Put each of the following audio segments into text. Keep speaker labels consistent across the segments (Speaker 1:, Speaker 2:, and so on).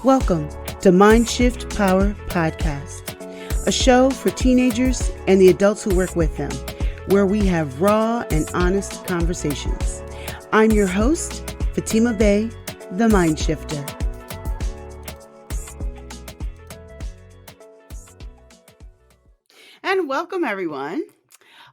Speaker 1: Welcome to Mind Shift Power Podcast, a show for teenagers and the adults who work with them, where we have raw and honest conversations. I'm your host, Fatima Bey, the Mind Shifter. And welcome, everyone.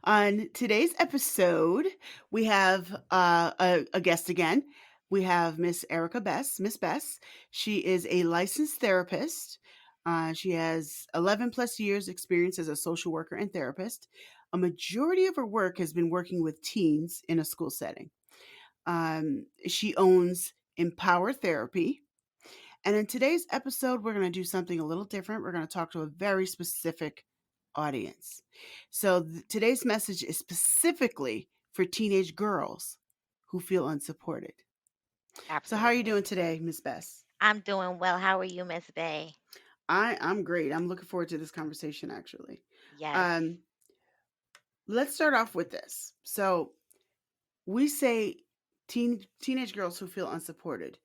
Speaker 1: On today's episode, we have a guest again. We have Miss Erica Bess. Miss Bess, she is a licensed therapist. She has 11 plus years experience as a social worker and therapist. A majority of her work has been working with teens in a school setting. She owns Empower Therapy. And in today's episode, we're going to do something a little different. We're going to talk to a very specific audience. So today's message is specifically for teenage girls who feel unsupported. So how are you
Speaker 2: Absolutely.
Speaker 1: doing today, Miss Bess?
Speaker 2: I'm doing well. How are you, Miss Bay?
Speaker 1: I'm great. I'm looking forward to this conversation actually.
Speaker 2: Yes.
Speaker 1: Um, let's start off with this. So we say teenage girls who feel unsupported.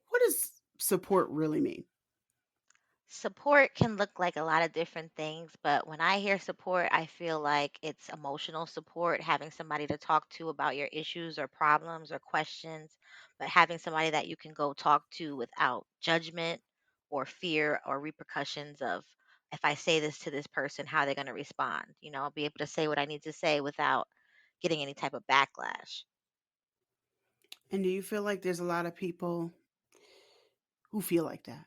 Speaker 1: What does support really mean?
Speaker 2: Support can look like a lot of different things, but when I hear support, I feel like it's emotional support, having somebody to talk to about your issues or problems or questions, but having somebody that you can go talk to without judgment or fear or repercussions of if I say this to this person, how they're going to respond. I'll be able to say what I need to say without getting any type of backlash.
Speaker 1: And do you feel like there's a lot of people who feel like that?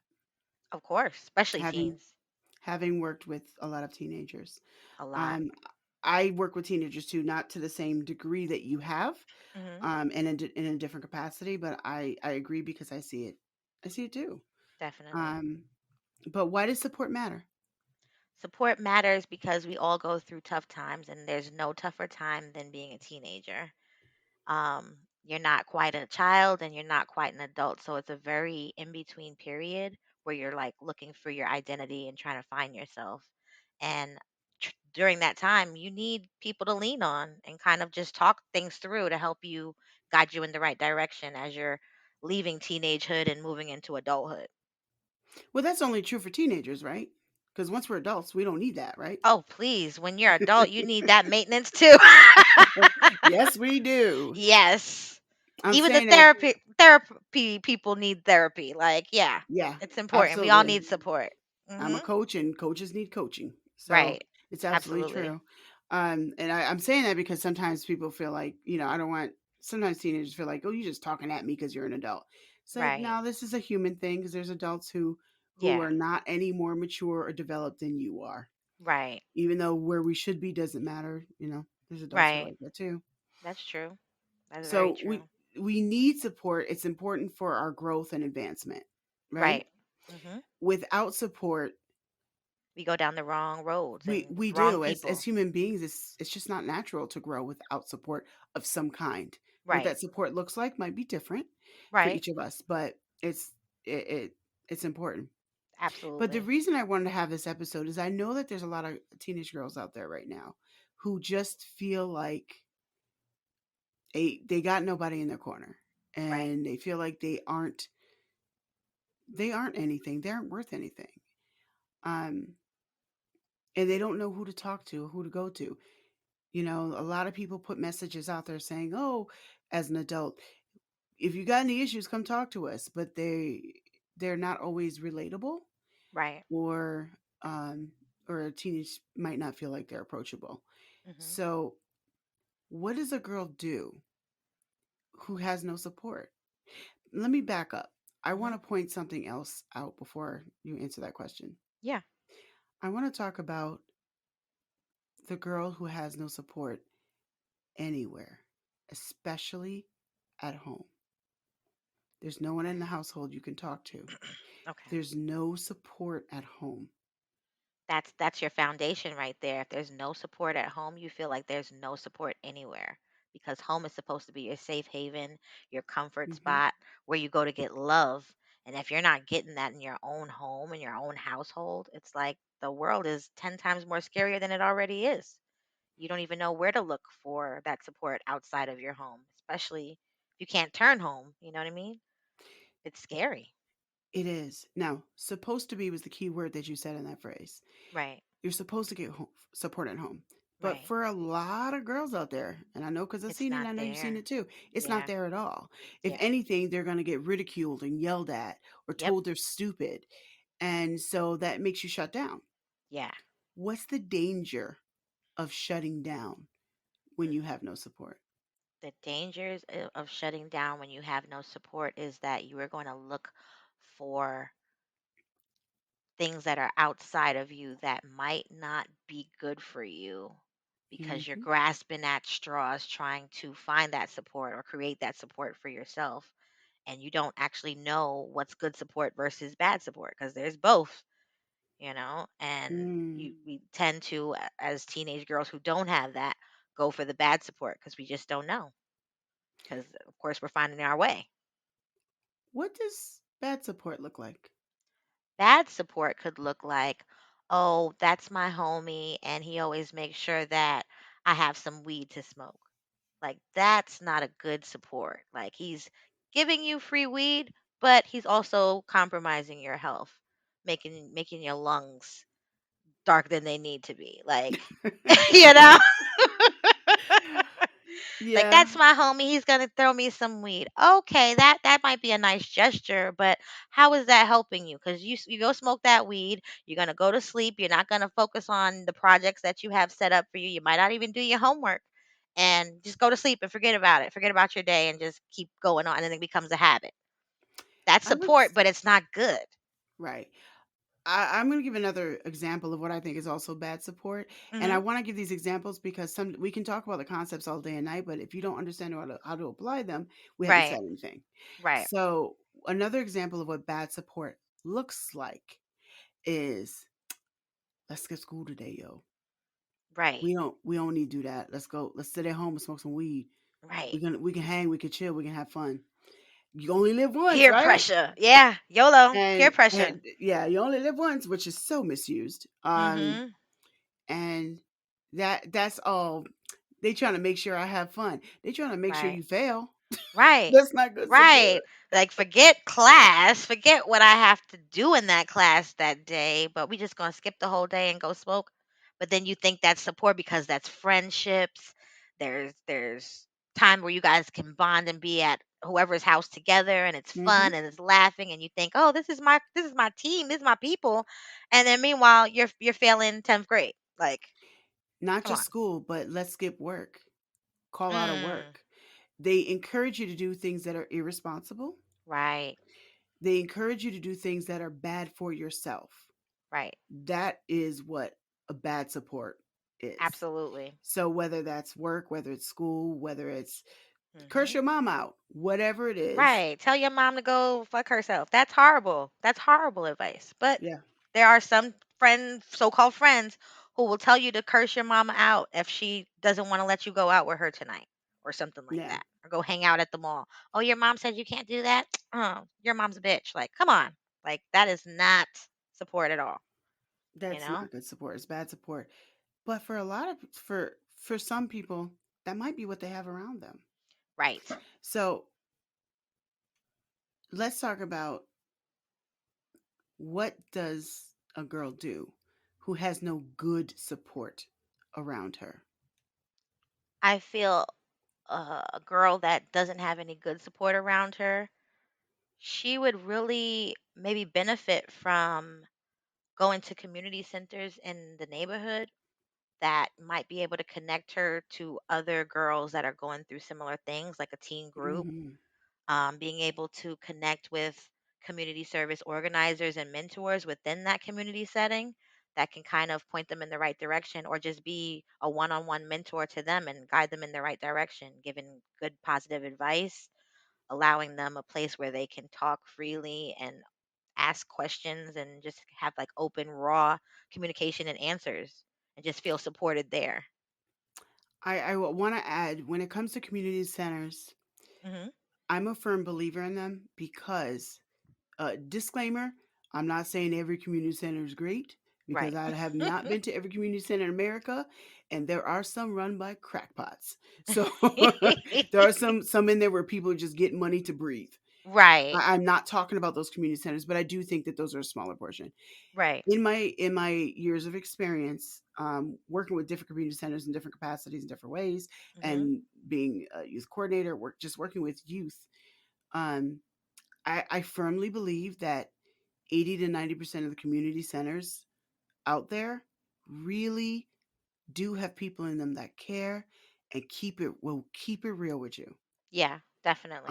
Speaker 2: Of course, especially
Speaker 1: Having
Speaker 2: teens,
Speaker 1: having worked with a lot of teenagers.
Speaker 2: a lot.
Speaker 1: Um, I work with teenagers too, not to the same degree that you have,
Speaker 2: Hmm.
Speaker 1: and in a different capacity. But I agree because I see it. I see it too.
Speaker 2: Definitely.
Speaker 1: Um, but why does support matter?
Speaker 2: Support matters because we all go through tough times, and there's no tougher time than being a teenager. You're not quite a child and you're not quite an adult. So it's a very in between period where you're like looking for your identity and trying to find yourself. And during that time, you need people to lean on and kind of just talk things through to help you guide you in the right direction as you're leaving teenagehood and moving into adulthood.
Speaker 1: Well, that's only true for teenagers, right? Because once we're adults, we don't need that, right?
Speaker 2: Oh, please, when you're adult, you need that maintenance too.
Speaker 1: Yes, we do.
Speaker 2: Yes.
Speaker 1: I'm
Speaker 2: Even the
Speaker 1: saying that.
Speaker 2: therapy people need therapy. Like, yeah,
Speaker 1: Yeah,
Speaker 2: it's important. We all
Speaker 1: absolutely.
Speaker 2: need support.
Speaker 1: I'm a
Speaker 2: Mhm.
Speaker 1: coach, and coaches need coaching. So
Speaker 2: Right.
Speaker 1: it's absolutely
Speaker 2: Absolutely.
Speaker 1: true. And I'm saying that because sometimes people feel like, I don't want, sometimes teenagers feel like, oh, you're just talking at me because you're an adult. It's like,
Speaker 2: Right.
Speaker 1: no, this is a human thing because there's adults who
Speaker 2: Yeah.
Speaker 1: are not any more mature or developed than you are.
Speaker 2: Right.
Speaker 1: Even though where we should be doesn't matter, there's adults who are
Speaker 2: Right.
Speaker 1: like that too.
Speaker 2: That's true. That's very
Speaker 1: So we
Speaker 2: true.
Speaker 1: we need support. It's important for our growth and advancement, right?
Speaker 2: Right. Mhm.
Speaker 1: Without support,
Speaker 2: We go down the wrong roads and
Speaker 1: we
Speaker 2: wrong
Speaker 1: do as
Speaker 2: people.
Speaker 1: human beings. It's just not natural to grow without support of some kind. What
Speaker 2: Right.
Speaker 1: that support looks like might be different for
Speaker 2: Right.
Speaker 1: each of us, but it it's important. But the
Speaker 2: Absolutely.
Speaker 1: reason I wanted to have this episode is I know that there's a lot of teenage girls out there right now who just feel like they got nobody in their corner,
Speaker 2: Right.
Speaker 1: and they feel like they aren't anything, they aren't worth anything, um and they don't know who to talk to, who to go to. A lot of people put messages out there saying, "Oh, as an adult, if you got any issues, come talk to us." But they're not always relatable,
Speaker 2: Right.
Speaker 1: or um, or a teenage might not feel like they're approachable.
Speaker 2: Mhm.
Speaker 1: So, what does a girl do who has no support? Let me back up. I want
Speaker 2: Mhm.
Speaker 1: to point something else out before you answer that question.
Speaker 2: Yeah.
Speaker 1: I want to talk about the girl who has no support anywhere, especially at home. There's no one in the household you can talk to.
Speaker 2: Okay.
Speaker 1: There's no support at home.
Speaker 2: That's your foundation right there. If there's no support at home, you feel like there's no support anywhere because home is supposed to be your safe haven, your comfort
Speaker 1: Hmm.
Speaker 2: spot where you go to get love. And if you're not getting that in your own home, in your own household, it's like the world is 10 times more scarier than it already is. You don't even know where to look for that support outside of your home, especially if you can't turn home. You know what I mean? It's scary.
Speaker 1: It is. Now, supposed to be was the key word that you said in that phrase.
Speaker 2: Right.
Speaker 1: You're supposed to get support at home. But
Speaker 2: Right.
Speaker 1: for a lot of girls out there, and I know because I've
Speaker 2: It's
Speaker 1: seen it,
Speaker 2: not
Speaker 1: I know you've seen
Speaker 2: there.
Speaker 1: it too, it's not
Speaker 2: Yeah.
Speaker 1: there at all. If
Speaker 2: Yeah.
Speaker 1: anything, they're going to get ridiculed and yelled at or
Speaker 2: Yep.
Speaker 1: told they're stupid. And so that makes you shut down.
Speaker 2: Yeah.
Speaker 1: What's the danger of shutting down when you
Speaker 2: Hmm.
Speaker 1: have no support?
Speaker 2: The dangers of shutting down when you have no support is that you are going to look for things that are outside of you that might not be good for you because you're
Speaker 1: Hmm.
Speaker 2: grasping at straws trying to find that support or create that support for yourself, and you don't actually know what's good support versus bad support because there's both, and
Speaker 1: Mm.
Speaker 2: we tend to as teenage girls who don't have that go for the bad support because we just don't know, because of course we're finding our way.
Speaker 1: What does bad support look like?
Speaker 2: Bad support could look like, oh, that's my homie, and he always makes sure that I have some weed to smoke. Like, that's not a good support. Like, he's giving you free weed, but he's also compromising your health, making your lungs darker than they need to be. Like, you know? Like,
Speaker 1: Yeah,
Speaker 2: that's my homie, he's gonna throw me some weed. Okay, that might be a nice gesture, but how is that helping you? Because you go smoke that weed, you're gonna go to sleep, you're not gonna focus on the projects that you have set up for you. You might not even do your homework, and just go to sleep and forget about it. Forget about your day and just keep going on, and then it becomes a habit. That's
Speaker 1: I would.
Speaker 2: support, but it's not good.
Speaker 1: Right. I'm going to give another example of what I think is also bad support, and I
Speaker 2: Mhm.
Speaker 1: want to give these examples because some we can talk about the concepts all day and night, but if you don't understand how to apply them, we haven't
Speaker 2: Right.
Speaker 1: said anything.
Speaker 2: Right.
Speaker 1: So another example of what bad support looks like is let's skip school today, yo.
Speaker 2: Right.
Speaker 1: We don't need to do that. Let's go. Let's sit at home and smoke some weed.
Speaker 2: Right.
Speaker 1: We can hang. We can chill. We can have fun. You only live once,
Speaker 2: Peer
Speaker 1: right?
Speaker 2: pressure. Yeah. YOLO. Peer pressure.
Speaker 1: And yeah, you only live once, which is so misused.
Speaker 2: Mhm.
Speaker 1: And that's all. They trying to make sure I have fun. They trying to make sure
Speaker 2: Right.
Speaker 1: you fail.
Speaker 2: Right.
Speaker 1: That's not good
Speaker 2: Right.
Speaker 1: support.
Speaker 2: Like, forget class, forget what I have to do in that class that day, but we just gonna skip the whole day and go smoke. But then you think that's support because that's friendships. There's time where you guys can bond and be at whoever's house together, and it's
Speaker 1: Hmm.
Speaker 2: fun and it's laughing, and you think, oh, this is my team, this is my people. And then meanwhile you're failing 10th grade. Like,
Speaker 1: Not
Speaker 2: come
Speaker 1: just
Speaker 2: on.
Speaker 1: school, but let's skip work. Call out of
Speaker 2: Mm,
Speaker 1: work. They encourage you to do things that are irresponsible.
Speaker 2: right,
Speaker 1: They encourage you to do things that are bad for yourself.
Speaker 2: right.
Speaker 1: That is what a bad support is.
Speaker 2: Absolutely.
Speaker 1: So whether that's work, whether it's school, whether it's curse
Speaker 2: Mhm.
Speaker 1: your mom out, whatever it is,
Speaker 2: Right. Tell your mom to go fuck herself. That's horrible. That's horrible advice. But
Speaker 1: yeah,
Speaker 2: there are some friends, so-called friends, who will tell you to curse your mama out if she doesn't want to let you go out with her tonight or something like
Speaker 1: yeah,
Speaker 2: that. Or go hang out at the mall. Oh, your mom said you can't do that? Oh, your mom's a bitch. Like, come on. Like, that is not support at all, you
Speaker 1: that's
Speaker 2: know?
Speaker 1: not good support. It's bad support. But for a lot of for some people, that might be what they have around them.
Speaker 2: Right.
Speaker 1: So let's talk about what does a girl do who has no good support around her?
Speaker 2: I feel a girl that doesn't have any good support around her, she would really maybe benefit from going to community centers in the neighborhood that might be able to connect her to other girls that are going through similar things, like a teen group.
Speaker 1: Hmm.
Speaker 2: Being able to connect with community service organizers and mentors within that community setting that can kind of point them in the right direction, or just be a one-on-one mentor to them and guide them in the right direction, giving good positive advice, allowing them a place where they can talk freely and ask questions and just have like open, raw communication and answers, and just feel supported there.
Speaker 1: I want to add when it comes to community centers,
Speaker 2: Hmm.
Speaker 1: I'm a firm believer in them because disclaimer, I'm not saying every community center is great because
Speaker 2: Right.
Speaker 1: I have not been to every community center in America, and there are some run by crackpots. So there are some in there where people just get money to breathe.
Speaker 2: Right.
Speaker 1: I'm not talking about those community centers, but I do think that those are a smaller portion.
Speaker 2: Right.
Speaker 1: In my years of experience, working with different community centers in different capacities in different ways,
Speaker 2: Mhm.
Speaker 1: and being a youth coordinator, just working with youth, um, I firmly believe that 80 to 90% of the community centers out there really do have people in them that care and keep it real with you.
Speaker 2: Yeah, definitely.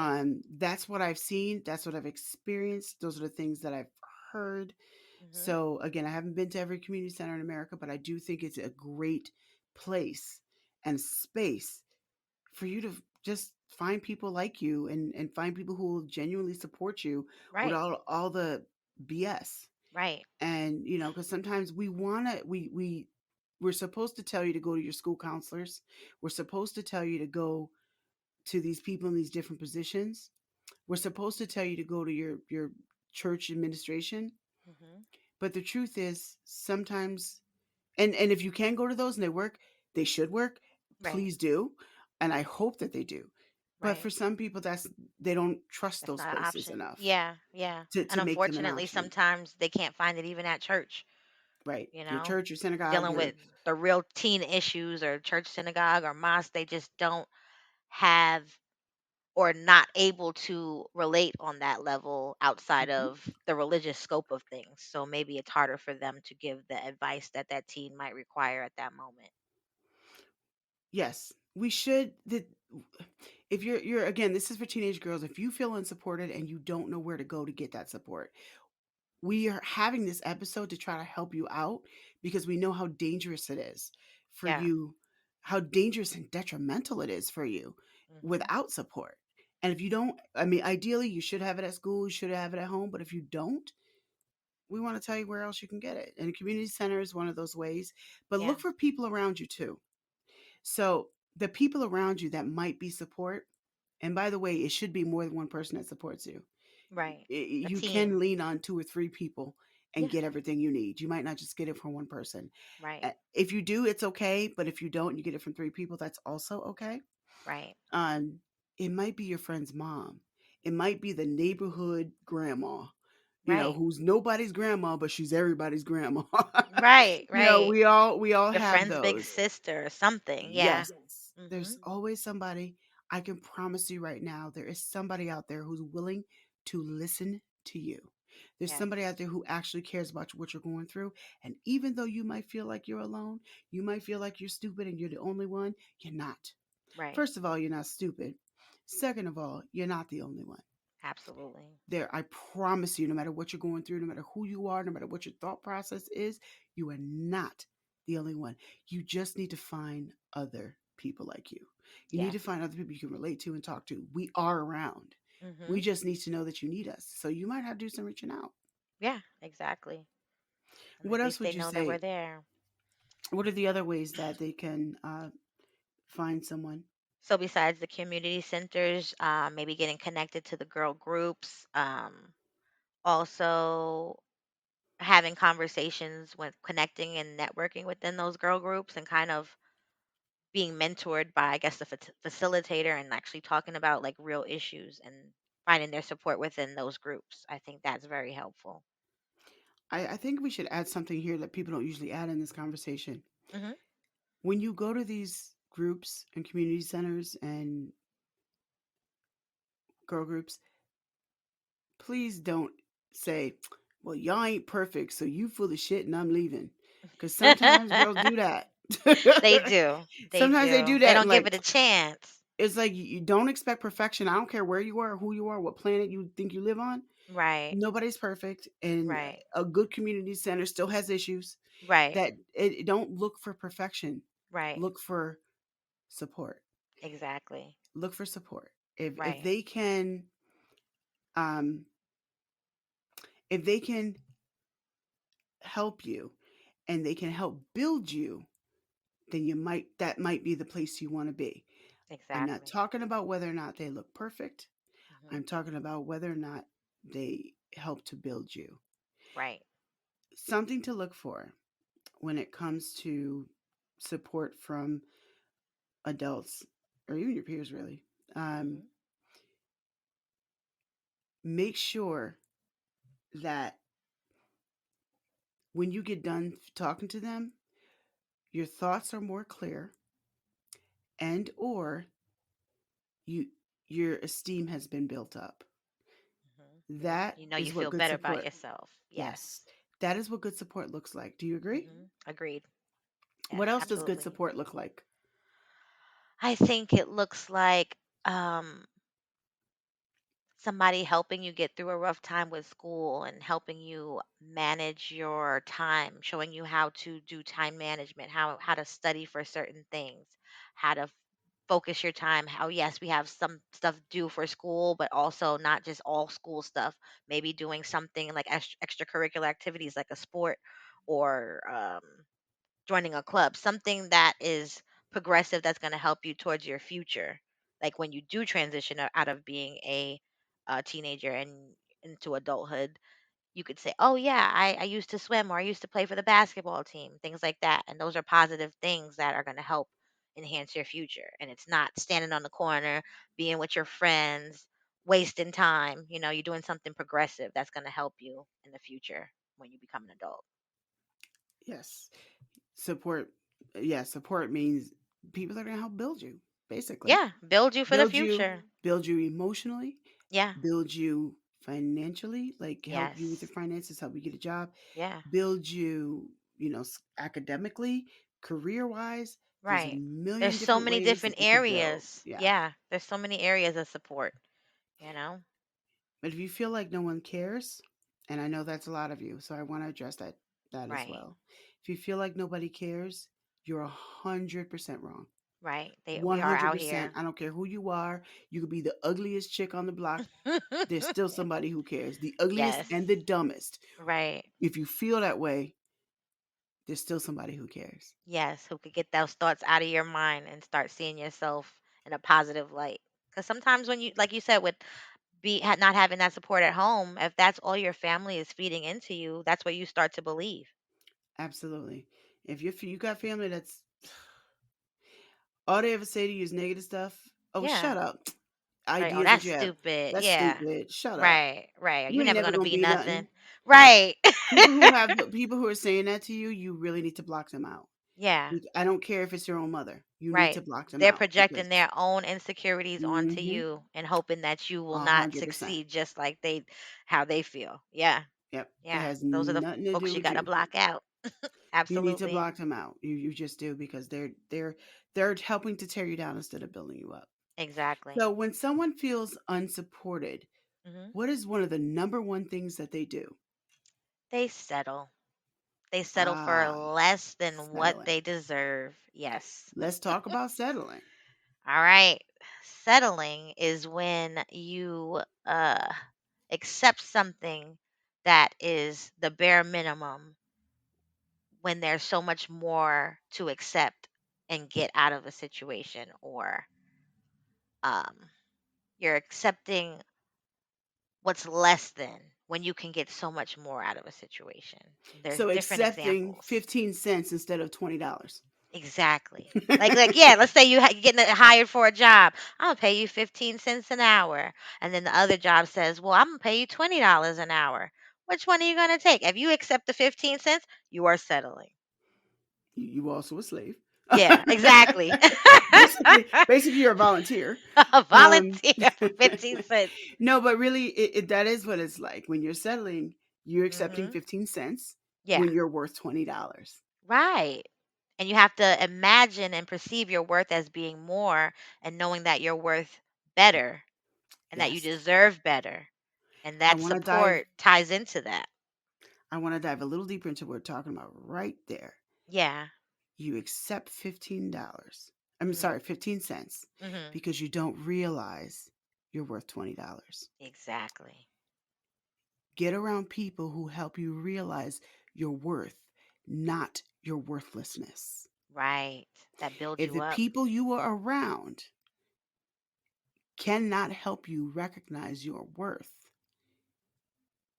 Speaker 1: That's what I've seen. That's what I've experienced. Those are the things that I've heard.
Speaker 2: Mhm.
Speaker 1: So again, I haven't been to every community center in America, but I do think it's a great place and space for you to just find people like you, and find people who will genuinely support you
Speaker 2: Right.
Speaker 1: without all the BS.
Speaker 2: Right.
Speaker 1: And because sometimes we want to we're supposed to tell you to go to your school counselors. We're supposed to tell you to go to these people in these different positions. We're supposed to tell you to go to your church administration.
Speaker 2: Mhm.
Speaker 1: But the truth is, sometimes, and if you can go to those and they work, they should work.
Speaker 2: Right.
Speaker 1: Please do, and I hope that they do. But
Speaker 2: Right.
Speaker 1: for some people, they don't trust
Speaker 2: That's
Speaker 1: those
Speaker 2: not an
Speaker 1: places
Speaker 2: option.
Speaker 1: enough
Speaker 2: Yeah, yeah.
Speaker 1: to
Speaker 2: And
Speaker 1: make them an
Speaker 2: unfortunately,
Speaker 1: option.
Speaker 2: sometimes they can't find it even at church,
Speaker 1: Right?
Speaker 2: you
Speaker 1: Your
Speaker 2: know?
Speaker 1: church, your synagogue,
Speaker 2: Dealing
Speaker 1: your
Speaker 2: with the real teen issues or church, synagogue, or mosque, they just don't have or not able to relate on that level outside
Speaker 1: Mhm.
Speaker 2: of the religious scope of things. So maybe it's harder for them to give the advice that that teen might require at that moment.
Speaker 1: Yes, we should. If you're again, this is for teenage girls. If you feel unsupported and you don't know where to go to get that support, we are having this episode to try to help you out, because we know how dangerous it is for
Speaker 2: Yeah.
Speaker 1: you, how dangerous and detrimental it is for you
Speaker 2: Mhm.
Speaker 1: without support. And if you don't, I mean, ideally, you should have it at school, you should have it at home. But if you don't, we want to tell you where else you can get it. And a community center is one of those ways. But
Speaker 2: Yeah.
Speaker 1: look for people around you too. So the people around you that might be support, and by the way, it should be more than one person that supports you.
Speaker 2: Right. A
Speaker 1: You can
Speaker 2: team.
Speaker 1: lean on two or three people and
Speaker 2: Yeah.
Speaker 1: get everything you need. You might not just get it from one person.
Speaker 2: Right.
Speaker 1: If you do, it's okay. But if you don't, you get it from three people, that's also okay.
Speaker 2: Right.
Speaker 1: Um, it might be your friend's mom. It might be the neighborhood grandma,
Speaker 2: Right.
Speaker 1: who's nobody's grandma, but she's everybody's grandma.
Speaker 2: Right. Right.
Speaker 1: We all
Speaker 2: Your
Speaker 1: have
Speaker 2: friend's big
Speaker 1: those.
Speaker 2: sister or something. Yeah.
Speaker 1: Yes. There's
Speaker 2: Mhm.
Speaker 1: always somebody. I can promise you right now, there is somebody out there who's willing to listen to you. There's
Speaker 2: Yes.
Speaker 1: somebody out there who actually cares about what you're going through. And even though you might feel like you're alone, you might feel like you're stupid and you're the only one, you're not.
Speaker 2: Right.
Speaker 1: First of all, you're not stupid. Second of all, you're not the only one.
Speaker 2: Absolutely.
Speaker 1: There, I promise you, no matter what you're going through, no matter who you are, no matter what your thought process is, you are not the only one. You just need to find other people like you. You need to
Speaker 2: Yes.
Speaker 1: find other people you can relate to and talk to. We are around. We
Speaker 2: Mhm.
Speaker 1: just need to know that you need us. So you might have to do some reaching out.
Speaker 2: Yeah, exactly. And
Speaker 1: What
Speaker 2: at
Speaker 1: else
Speaker 2: least they
Speaker 1: would you
Speaker 2: know that we're
Speaker 1: say?
Speaker 2: there.
Speaker 1: What are the other ways that they can find someone?
Speaker 2: So besides the community centers, maybe getting connected to the girl groups, also having conversations with connecting and networking within those girl groups and kind of being mentored by, I guess, the facilitator and actually talking about like real issues and finding their support within those groups. I think that's very helpful.
Speaker 1: I think we should add something here that people don't usually add in this conversation.
Speaker 2: Hmm.
Speaker 1: When you go to these groups and community centers and girl groups, please don't say, well, y'all ain't perfect, so you full of shit and I'm leaving. Because sometimes girls do that.
Speaker 2: They do. They
Speaker 1: Sometimes they
Speaker 2: do.
Speaker 1: do
Speaker 2: They
Speaker 1: that. And
Speaker 2: don't give
Speaker 1: like,
Speaker 2: it a chance.
Speaker 1: it's like you don't expect perfection. I don't care where you are, who you are, what planet you think you live on.
Speaker 2: Right.
Speaker 1: Nobody's perfect. And
Speaker 2: Right.
Speaker 1: a good community center still has issues.
Speaker 2: Right.
Speaker 1: That don't look for perfection.
Speaker 2: Right.
Speaker 1: Look for support.
Speaker 2: Exactly.
Speaker 1: Look for support. If
Speaker 2: Right.
Speaker 1: they can, um, if they can help you and they can help build you, then that might be the place you want to be. I'm not
Speaker 2: Exactly.
Speaker 1: talking about whether or not they look perfect.
Speaker 2: Hmm.
Speaker 1: I'm talking about whether or not they help to build you.
Speaker 2: Right.
Speaker 1: Something to look for when it comes to support from adults or even your peers, really. Um,
Speaker 2: Hmm.
Speaker 1: make sure that when you get done talking to them, your thoughts are more clear and or you your esteem has been built up. That
Speaker 2: You know you
Speaker 1: is what
Speaker 2: feel
Speaker 1: good
Speaker 2: better about
Speaker 1: support.
Speaker 2: yourself.
Speaker 1: Yes.
Speaker 2: Yes.
Speaker 1: That is what good support looks like. Do you agree?
Speaker 2: Agreed. Yes,
Speaker 1: What else does good
Speaker 2: absolutely.
Speaker 1: support look like?
Speaker 2: I think it looks like um somebody helping you get through a rough time with school and helping you manage your time, showing you how to do time management, how to study for certain things, how to focus your time. How yes, we have some stuff due for school, but also not just all school stuff. Maybe doing something like extracurricular activities like a sport or joining a club, something that is progressive that's going to help you towards your future. Like when you do transition out of being a teenager and into adulthood, you could say, "Oh yeah, I used to swim or I used to play for the basketball team," things like that. And those are positive things that are going to help enhance your future. And it's not standing on the corner, being with your friends, wasting time. You're doing something progressive that's going to help you in the future when you become an adult.
Speaker 1: Yes. Support, yeah, support means people are going to help build you, basically.
Speaker 2: Yeah, build you for the
Speaker 1: Build you,
Speaker 2: future.
Speaker 1: build you emotionally,
Speaker 2: Yeah.
Speaker 1: build you financially, like help you with your
Speaker 2: Yes.
Speaker 1: finances, help you get a job,
Speaker 2: Yeah.
Speaker 1: build you, academically, career-wise. There's a
Speaker 2: Right. There's
Speaker 1: million
Speaker 2: so
Speaker 1: different
Speaker 2: many
Speaker 1: ways
Speaker 2: different
Speaker 1: that you could build.
Speaker 2: areas.
Speaker 1: Yeah.
Speaker 2: Yeah. There's so many areas of support, you know?
Speaker 1: But if you feel like no one cares, and I know that's a lot of you, so I want to address that as
Speaker 2: Right.
Speaker 1: well. If you feel like nobody cares, you're 100% wrong.
Speaker 2: Right. We are out
Speaker 1: 100%.
Speaker 2: here.
Speaker 1: I don't care who you are. You could be the ugliest chick on the block. There's still somebody who cares. The ugliest
Speaker 2: Yes.
Speaker 1: and the dumbest.
Speaker 2: Right.
Speaker 1: If you feel that way, there's still somebody who cares.
Speaker 2: Yes. Who could get those thoughts out of your mind and start seeing yourself in a positive light? Because sometimes when you, like you said, with not having that support at home, if that's all your family is feeding into you, that's what you start to believe.
Speaker 1: Absolutely. If you got family that's all they ever say to you is negative stuff, oh,
Speaker 2: Yeah.
Speaker 1: shut up.
Speaker 2: Right. Oh,
Speaker 1: Ideas
Speaker 2: that's
Speaker 1: that you have.
Speaker 2: stupid.
Speaker 1: That's
Speaker 2: Yeah.
Speaker 1: stupid. Shut up.
Speaker 2: Right. Right.
Speaker 1: You
Speaker 2: You
Speaker 1: ain't
Speaker 2: never
Speaker 1: never
Speaker 2: gonna
Speaker 1: gonna
Speaker 2: be
Speaker 1: be
Speaker 2: nothing.
Speaker 1: nothing.
Speaker 2: Right.
Speaker 1: People who are saying that to you, you really need to block them out.
Speaker 2: Yeah.
Speaker 1: I don't care if it's your own mother. You need
Speaker 2: Right.
Speaker 1: to block them
Speaker 2: They're
Speaker 1: out
Speaker 2: projecting
Speaker 1: because
Speaker 2: their own insecurities onto
Speaker 1: mhm,
Speaker 2: you and hoping that you will not
Speaker 1: 100%.
Speaker 2: succeed just like how they feel. Yeah.
Speaker 1: Yep. It
Speaker 2: Yeah.
Speaker 1: has
Speaker 2: Those are the
Speaker 1: nothing to do
Speaker 2: folks you
Speaker 1: with
Speaker 2: got to
Speaker 1: you.
Speaker 2: block out.
Speaker 1: You need to
Speaker 2: Absolutely.
Speaker 1: block them out. You just do because they're helping to tear you down instead of building you up.
Speaker 2: Exactly.
Speaker 1: So when someone feels unsupported,
Speaker 2: Hmm.
Speaker 1: what is one of the number one things that they do?
Speaker 2: They settle. They settle for
Speaker 1: Ah,
Speaker 2: less than what
Speaker 1: settling.
Speaker 2: they deserve. Yes.
Speaker 1: Let's talk about settling.
Speaker 2: All right. Settling is when you accept something that is the bare minimum when there's so much more to accept and get out of a situation, or um, you're accepting what's less than when you can get so much more out of a situation. There's
Speaker 1: So
Speaker 2: different
Speaker 1: accepting
Speaker 2: examples.
Speaker 1: 15 cents instead of $20.
Speaker 2: Exactly. Like yeah, let's say you're getting hired for a job. I'm gonna pay you 15 cents an hour, and then the other job says, "Well, I'm gonna pay you $20 an hour." Which one are you gonna take? If you accept the 15 cents, you are settling.
Speaker 1: You also a slave.
Speaker 2: Yeah, exactly.
Speaker 1: Basically, you're a volunteer.
Speaker 2: A
Speaker 1: Um,
Speaker 2: volunteer for 15 cents.
Speaker 1: no, but really, that is what it's like when you're settling. You're accepting
Speaker 2: Mhm.
Speaker 1: 15 cents
Speaker 2: Yeah.
Speaker 1: when you're worth $20.
Speaker 2: Right. And you have to imagine and perceive your worth as being more and knowing that you're worth better and that you
Speaker 1: Yes,
Speaker 2: deserve better. And
Speaker 1: I
Speaker 2: that
Speaker 1: want to dive.
Speaker 2: support ties into that.
Speaker 1: I want to dive a little deeper into what we're talking about right there.
Speaker 2: Yeah.
Speaker 1: You accept $15. I'm
Speaker 2: Mhm.
Speaker 1: sorry, 15 cents
Speaker 2: Mhm.
Speaker 1: because you don't realize you're worth $20.
Speaker 2: Exactly.
Speaker 1: Get around people who help you realize your worth, not your worthlessness.
Speaker 2: Right. That builds
Speaker 1: If
Speaker 2: you
Speaker 1: the
Speaker 2: up.
Speaker 1: people you are around cannot help you recognize your worth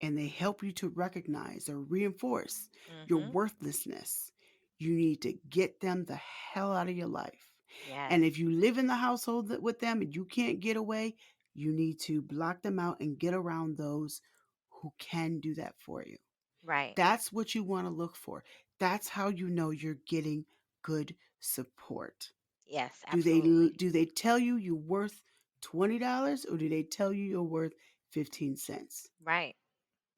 Speaker 1: and they help you to recognize or reinforce your
Speaker 2: Mhm.
Speaker 1: worthlessness, you need to get them the hell out of your life.
Speaker 2: Yes.
Speaker 1: And if you live in the household with them and you can't get away, You need to block them out and get around those who can do that for you.
Speaker 2: Right.
Speaker 1: That's what you want to look for. That's how you know you're getting good support.
Speaker 2: Yes,
Speaker 1: Do they
Speaker 2: absolutely.
Speaker 1: do they tell you you're worth $20 or do they tell you you're worth 15 cents?
Speaker 2: Right.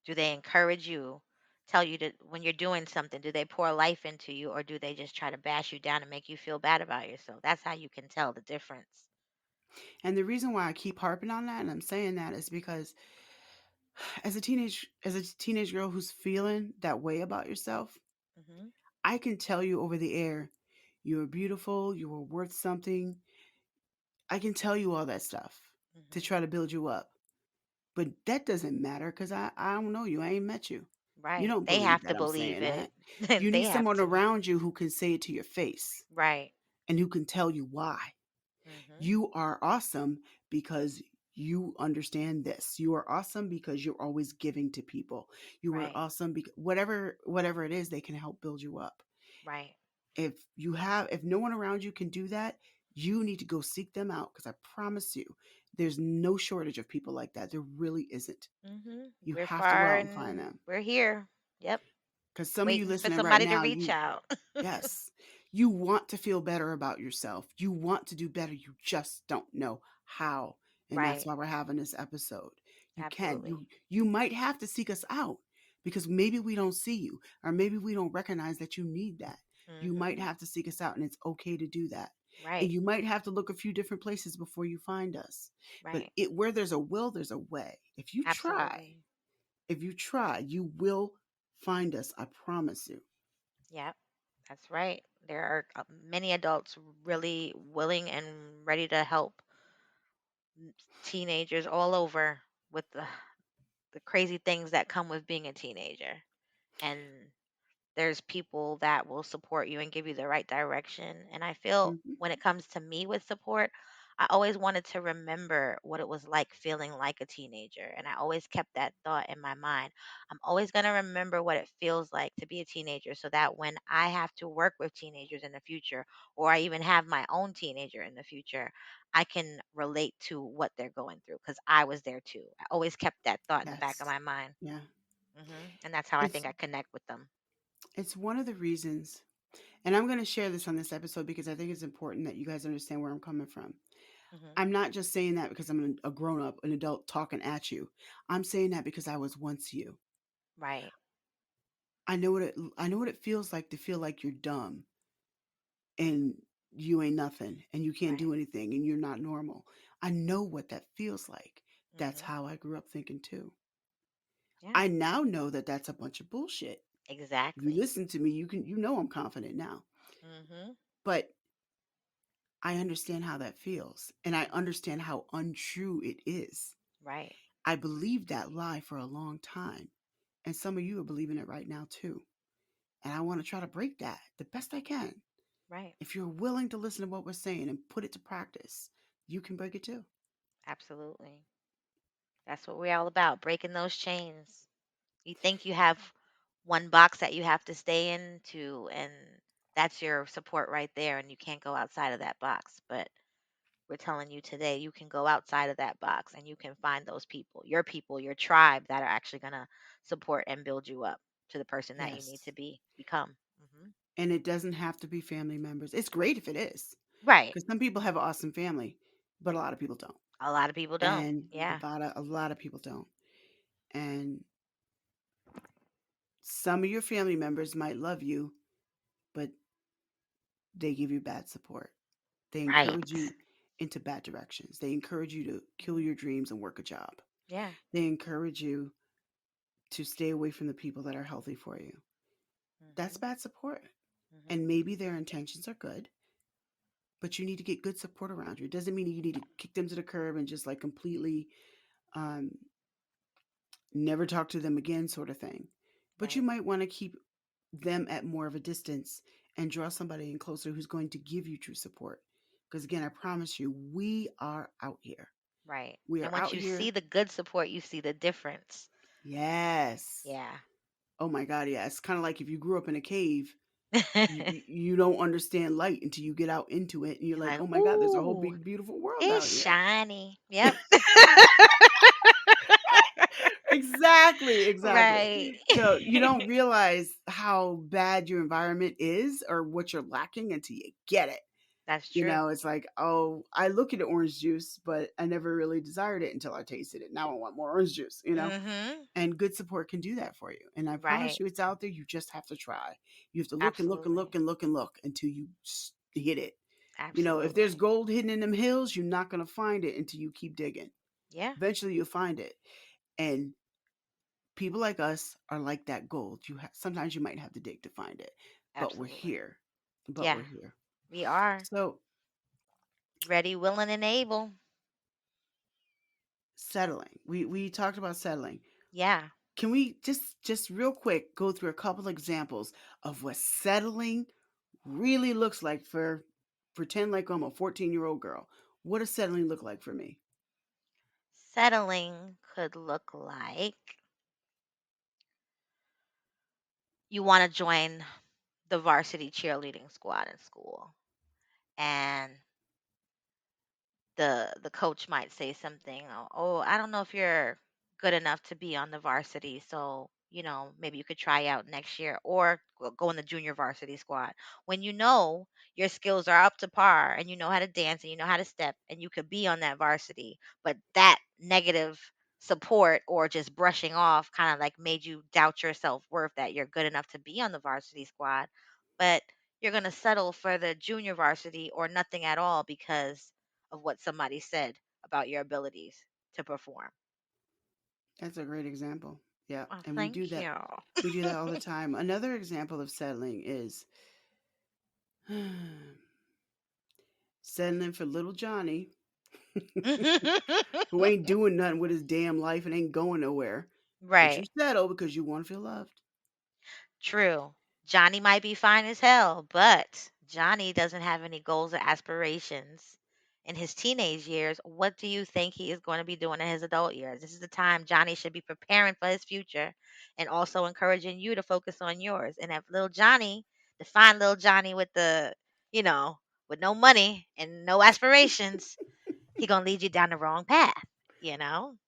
Speaker 2: Do they encourage you, tell you to when you're doing something, do they pour life into you or do they just try to bash you down and make you feel bad about yourself? That's how you can tell the difference.
Speaker 1: And the reason why I keep harping on that and I'm saying that is because as a teenage girl who's feeling that way about yourself,
Speaker 2: Mhm.
Speaker 1: I can tell you over the air, you're beautiful, you are worth something. I can tell you all that stuff to
Speaker 2: Mhm.
Speaker 1: try to build you up. But that doesn't matter because I don't know you. I ain't met you. You
Speaker 2: Right.
Speaker 1: don't
Speaker 2: They
Speaker 1: believe
Speaker 2: have
Speaker 1: that
Speaker 2: to
Speaker 1: I'm
Speaker 2: believe
Speaker 1: saying
Speaker 2: it.
Speaker 1: that. You need
Speaker 2: They have
Speaker 1: someone
Speaker 2: to.
Speaker 1: around you who can say it to your face
Speaker 2: Right.
Speaker 1: and who can tell you why.
Speaker 2: Mhm.
Speaker 1: You are awesome because you understand this. You are awesome because you're always giving to people. You are
Speaker 2: Right.
Speaker 1: awesome because whatever it is, they can help build you up.
Speaker 2: Right.
Speaker 1: If no one around you can do that, you need to go seek them out because I promise you, there's no shortage of people like that. There really isn't.
Speaker 2: Mhm.
Speaker 1: You
Speaker 2: We're
Speaker 1: have to go
Speaker 2: far
Speaker 1: out and find
Speaker 2: and
Speaker 1: them.
Speaker 2: we're here. Yep.
Speaker 1: Because some of you
Speaker 2: Waiting for
Speaker 1: listening right
Speaker 2: somebody to
Speaker 1: now,
Speaker 2: reach out.
Speaker 1: yes, you want to feel better about yourself. You want to do better. You just don't know how. And that's
Speaker 2: Right.
Speaker 1: why we're having this episode.
Speaker 2: Absolutely.
Speaker 1: You might have to seek us out because maybe we don't see you or maybe we don't recognize that you need that. You might
Speaker 2: Mhm.
Speaker 1: have to seek us out and it's okay to do that. And
Speaker 2: Right.
Speaker 1: you might have to look a few different places before you find us. But
Speaker 2: Right.
Speaker 1: it where there's a will, there's a way.
Speaker 2: Absolutely.
Speaker 1: If you try, you will find us. I promise you.
Speaker 2: Yep. That's right. There are many adults really willing and ready to help teenagers all over with the crazy things that come with being a teenager. And there's people that will support you and give you the right direction. And I feel
Speaker 1: Mhm.
Speaker 2: when it comes to me with support, I always wanted to remember what it was like feeling like a teenager. And I always kept that thought in my mind. I'm always going to remember what it feels like to be a teenager so that when I have to work with teenagers in the future, or I even have my own teenager in the future, I can relate to what they're going through because I was there too. I always kept that thought in the back of
Speaker 1: Yes.
Speaker 2: my mind.
Speaker 1: Yeah.
Speaker 2: And that's how I
Speaker 1: It's
Speaker 2: think I connect with them.
Speaker 1: it's one of the reasons, and I'm going to share this on this episode because I think it's important that you guys understand where I'm coming from.
Speaker 2: Hmm.
Speaker 1: I'm not just saying that because I'm a grown up, an adult talking at you. I'm saying that because I was once you.
Speaker 2: Right.
Speaker 1: I know what it feels like to feel like you're dumb and you ain't nothing and you can't
Speaker 2: Right.
Speaker 1: do anything and you're not normal. I know what that feels like. That's
Speaker 2: Hmm.
Speaker 1: how I grew up thinking too.
Speaker 2: Yeah.
Speaker 1: I now know that that's a bunch of bullshit. If you
Speaker 2: Exactly.
Speaker 1: listen to me, you know I'm confident now.
Speaker 2: Hmm.
Speaker 1: But I understand how that feels and I
Speaker 2: Hmm.
Speaker 1: understand how untrue it is.
Speaker 2: Right.
Speaker 1: I believed that lie for a long time. And some of you are believing it right now too. And I want to try to break that the best I can.
Speaker 2: Right.
Speaker 1: If you're willing to listen to what we're saying and put it to practice, you can break it too.
Speaker 2: Absolutely. That's what we're all about, breaking those chains. You think you have one box that you have to stay into, and that's your support right there, and you can't go outside of that box. But we're telling you today, you can go outside of that box and you can find those people, your tribe that are actually going to support and build you up to the person that you need
Speaker 1: Yes.
Speaker 2: to become.
Speaker 1: And it doesn't have to be family members. It's great if it is,
Speaker 2: Right.
Speaker 1: because some people have an awesome family, but a lot of people don't.
Speaker 2: A lot of people don't.
Speaker 1: And
Speaker 2: Yeah.
Speaker 1: a lot of people don't. And some of your family members might love you, but they give you bad support. They
Speaker 2: Right.
Speaker 1: encourage you into bad directions. They encourage you to kill
Speaker 2: Mhm.
Speaker 1: your dreams and work a job.
Speaker 2: Yeah.
Speaker 1: They encourage you to stay away from the people that are healthy for you. That's
Speaker 2: Mhm.
Speaker 1: bad support. And
Speaker 2: Mhm.
Speaker 1: maybe their intentions are good, but you need to get good support around you. It doesn't mean you need to kick them to the curb and just like completely um, never talk to them again, sort of thing. But you
Speaker 2: Right.
Speaker 1: might want to keep them at more of a distance and draw somebody in closer who's going to give you true support. Because again, I promise you, we are out here.
Speaker 2: Right.
Speaker 1: We are
Speaker 2: And once
Speaker 1: out
Speaker 2: you see
Speaker 1: here.
Speaker 2: the good support, you see the difference.
Speaker 1: Yes.
Speaker 2: Yeah.
Speaker 1: Oh my God. Yeah. It's kind of like if you grew up in a cave. You don't understand light until you get out into it, and you're
Speaker 2: You're
Speaker 1: like,
Speaker 2: like,
Speaker 1: "Oh my god, there's a whole
Speaker 2: "Ooh,
Speaker 1: big beautiful world
Speaker 2: it's
Speaker 1: out here."
Speaker 2: shiny." Yep.
Speaker 1: Exactly, exactly.
Speaker 2: Right.
Speaker 1: So, you don't realize how bad your environment is or what you're lacking until you get it.
Speaker 2: That's
Speaker 1: You
Speaker 2: true.
Speaker 1: know, it's like, "Oh, I look at orange juice, but I never really desired it until I tasted it. Now I want more orange juice," you know?
Speaker 2: Mhm.
Speaker 1: And good support can do that for you. And I promise
Speaker 2: Right.
Speaker 1: you it's out there. You just have to try. You have to look and look and look
Speaker 2: Absolutely.
Speaker 1: and look and look until you hit it. You know, if there's
Speaker 2: Absolutely.
Speaker 1: gold hidden in them hills, you're not going to find it until you keep digging.
Speaker 2: Yeah.
Speaker 1: Eventually you'll find it. And people like us are like that gold. Sometimes you might have to dig to find it, but we're
Speaker 2: Absolutely.
Speaker 1: here. But
Speaker 2: Yeah.
Speaker 1: we're here.
Speaker 2: We are
Speaker 1: So
Speaker 2: ready, willing, and able.
Speaker 1: settling. We talked about settling.
Speaker 2: Yeah.
Speaker 1: Can we just real quick go through a couple examples of what settling really looks like for pretend like I'm a 14-year-old girl. What does settling look like for me?
Speaker 2: Settling could look like you want to join the varsity cheerleading squad in school, and the coach might say something, oh, I don't know if you're good enough to be on the varsity, so maybe you could try out next year or go in the junior varsity squad, when your skills are up to par and you know how to dance and you know how to step and you could be on that varsity, but that negative support or just brushing off kind of like made you doubt your self-worth that you're good enough to be on the varsity squad, but you're going to settle for the junior varsity or nothing at all because of what somebody said about your abilities to perform.
Speaker 1: That's a great example. Yeah,
Speaker 2: Oh,
Speaker 1: and we do
Speaker 2: thank
Speaker 1: that.
Speaker 2: you.
Speaker 1: We do that all the time. Another example of settling is settling for little Johnny, who ain't doing nothing with his damn life and ain't going nowhere. But you
Speaker 2: Right.
Speaker 1: settle because you want to feel loved.
Speaker 2: True. Johnny might be fine as hell, but Johnny doesn't have any goals or aspirations in his teenage years. What do you think he is going to be doing in his adult years? This is the time Johnny should be preparing for his future and also encouraging you to focus on yours. And if little Johnny, the fine little Johnny with you know, with no money and no aspirations, he going to lead you down the wrong path, you know?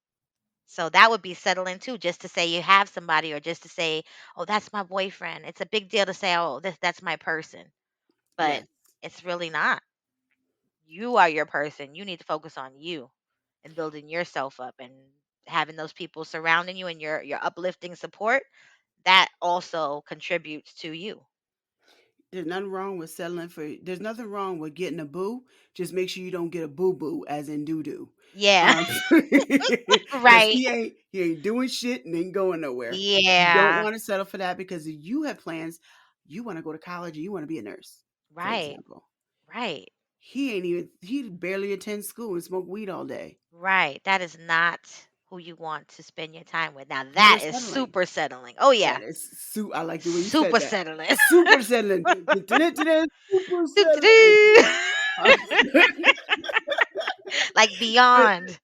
Speaker 2: So that would be settling too, just to say you have somebody or just to say, "Oh, that's my boyfriend." It's a big deal to say, "Oh, that's my person." But
Speaker 1: Yes.
Speaker 2: it's really not. You are your person. You need to focus on you and building yourself up and having those people surrounding you and your uplifting support. That also contributes to you.
Speaker 1: There's nothing wrong with settling for there's nothing wrong with getting a boo. Just make sure you don't get a boo-boo as in doo-doo.
Speaker 2: Yeah.
Speaker 1: Um, because
Speaker 2: Right.
Speaker 1: he ain't doing shit and ain't going nowhere. You don't
Speaker 2: Yeah.
Speaker 1: want to settle for that because if you have plans, you want to go to college or you want to be a nurse, for
Speaker 2: Right.
Speaker 1: example.
Speaker 2: Right.
Speaker 1: He barely attends school and smoke weed all day.
Speaker 2: Right. That is not who you want to spend your time with. Now
Speaker 1: You're
Speaker 2: that is
Speaker 1: settling.
Speaker 2: super settling. Oh yeah.
Speaker 1: That is I like the way you said
Speaker 2: Super
Speaker 1: that.
Speaker 2: settling.
Speaker 1: Super settling. Super settling.
Speaker 2: Doo-doo-doo.
Speaker 1: Uh,
Speaker 2: Like
Speaker 1: but
Speaker 2: beyond.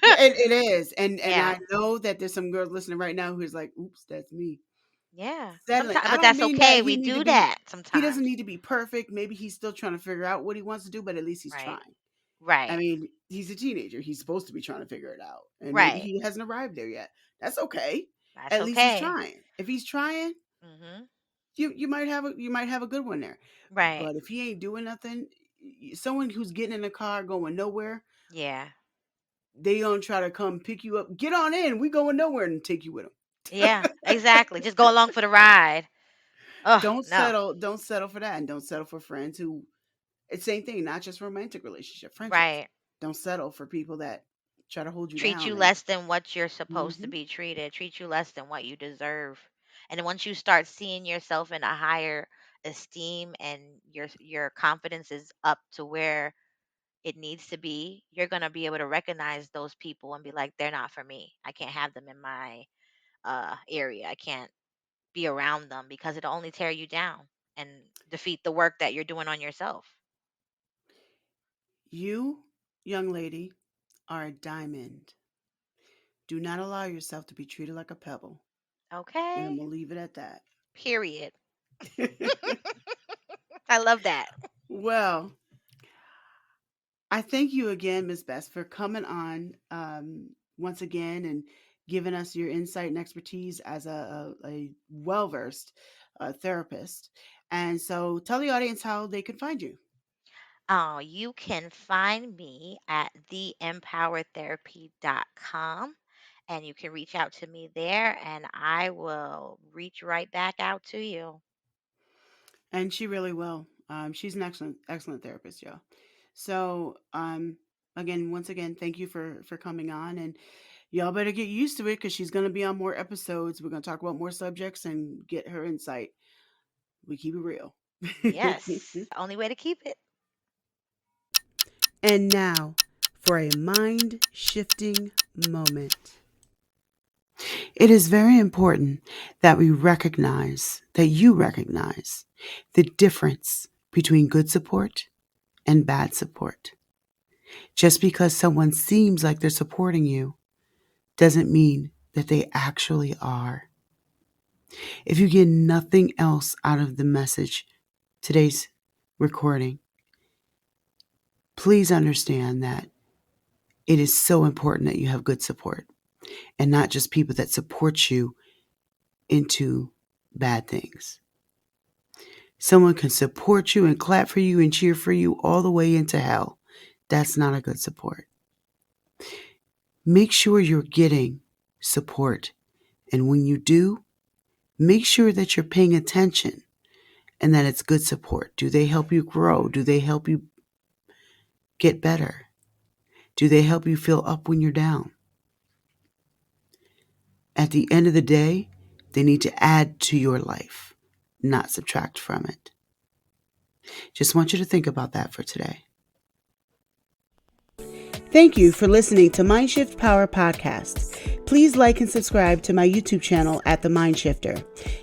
Speaker 1: it is, and
Speaker 2: Yeah.
Speaker 1: I know that there's some girls listening right now who's like, "Oops, that's me."
Speaker 2: Yeah.
Speaker 1: Settling.
Speaker 2: Sometimes,
Speaker 1: I
Speaker 2: but
Speaker 1: don't
Speaker 2: that's
Speaker 1: mean that
Speaker 2: okay. We do that
Speaker 1: he doesn't
Speaker 2: sometimes.
Speaker 1: need to be perfect. Maybe he's still trying to figure out what he wants to do, but at least he's
Speaker 2: Right.
Speaker 1: trying. I
Speaker 2: Right.
Speaker 1: mean, he's a teenager. He's supposed to be trying to figure it out, and maybe
Speaker 2: Right.
Speaker 1: he hasn't arrived there yet. That's okay.
Speaker 2: That's
Speaker 1: At least he's
Speaker 2: okay.
Speaker 1: trying. If he's trying,
Speaker 2: Mhm.
Speaker 1: you might have a good one there.
Speaker 2: Right.
Speaker 1: But if he ain't doing nothing, someone who's getting in a car going nowhere,
Speaker 2: Yeah.
Speaker 1: they gonna try to come pick you up. Get on in. We going nowhere and take you with them.
Speaker 2: Yeah. Exactly. Just go along for the ride. Oh,
Speaker 1: Don't
Speaker 2: no.
Speaker 1: settle. Don't settle for that, and don't settle for friends who. It's same thing. Not just romantic relationship, friendships.
Speaker 2: Right.
Speaker 1: Don't settle for people that try to hold you
Speaker 2: Treat you
Speaker 1: down and.
Speaker 2: less than what you're supposed to
Speaker 1: Mhm.
Speaker 2: be treated, treat you less than what you deserve. And then once you start seeing yourself in a higher esteem and your confidence is up to where it needs to be, you're going to be able to recognize those people and be like, they're not for me. I can't have them in my area. I can't be around them because it'll only tear you down and defeat the work that you're doing on yourself.
Speaker 1: You, young lady, are a diamond. Do not allow yourself to be treated like a pebble. And I'm
Speaker 2: Okay?
Speaker 1: gonna leave it at that.
Speaker 2: Period. I love that.
Speaker 1: Well, I thank you again, Ms. Bess, for coming on once again and giving us your insight and expertise as a well versed therapist. And so tell the audience how they can find you.
Speaker 2: Oh, you can find me at theempoweredtherapy.com and you can reach out to me there and I will reach right back out to you.
Speaker 1: And she really will. She's an excellent therapist, y'all. So, again, once again, thank you for coming on, and y'all better get used to it because she's going to be on more episodes. We're going to talk about more subjects and get her insight. We keep it real.
Speaker 2: Yes, only way to keep it.
Speaker 1: And now for a mind shifting moment. It is very important that you recognize the difference between good support and bad support. Just because someone seems like they're supporting you doesn't mean that they actually are. If you get nothing else out of the message, today's recording, please understand that it is so important that you have good support and not just people that support you into bad things. Someone can support you and clap for you and cheer for you all the way into hell. That's not a good support. Make sure you're getting support. And when you do, make sure that you're paying attention and that it's good support. Do they help you grow? Do they help you get better? Do they help you feel up when you're down? At the end of the day, they need to add to your life, not subtract from it. Just want you to think about that for today. Thank you for listening to Mindshift Power Podcast. Please like and subscribe to my YouTube channel at The Mind Shifter.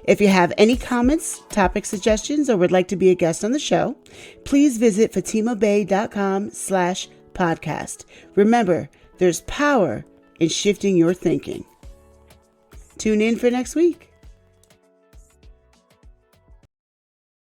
Speaker 1: If you have any comments, topic suggestions, or would like to be a guest on the show, please visit fatimabay.com/podcast. Remember, there's power in shifting your thinking. Tune in for next week.